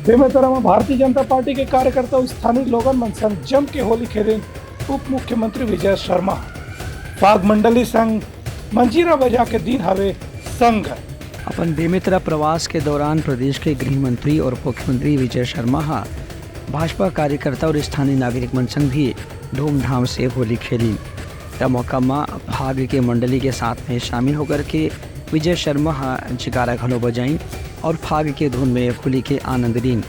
बेमेतरा में भारतीय जनता पार्टी के कार्यकर्ता और स्थानीय लोगन मन संग जम के होली खेले उप मुख्यमंत्री विजय शर्मा। फाग मंडली संग मंजीरा बजा के दिन हवे संघ। अपन बेमेतरा प्रवास के दौरान प्रदेश के गृह मंत्री और मुख्यमंत्री विजय शर्मा भाजपा कार्यकर्ता और स्थानीय नागरिक मन संग भी धूमधाम से होली खेली। तब मौका में भाग के मंडली के साथ में शामिल होकर के विजय शर्मा जयकारा घलो बजाई और फाग के धुन में होली के आनंद लीन।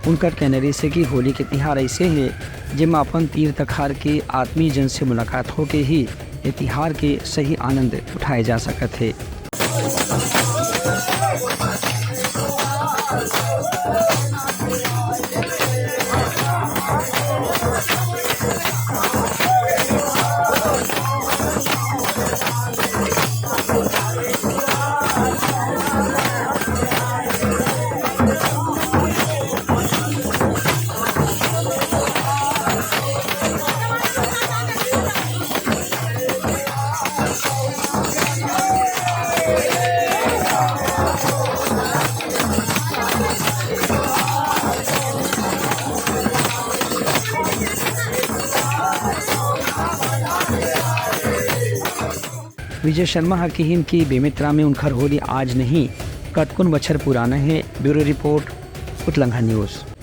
उनकर कहने रही से कि होली के तिहार ऐसे है जिसमें अपन तीर तखार के आत्मीय जन से मुलाकात होके ही ये तिहार के सही आनंद उठाए जा सकते है। विजय शर्मा कहन कि बेमेतरा में उनकर होली आज नहीं कतकुन बछर पुराना है। ब्यूरो रिपोर्ट उतलंघा न्यूज़।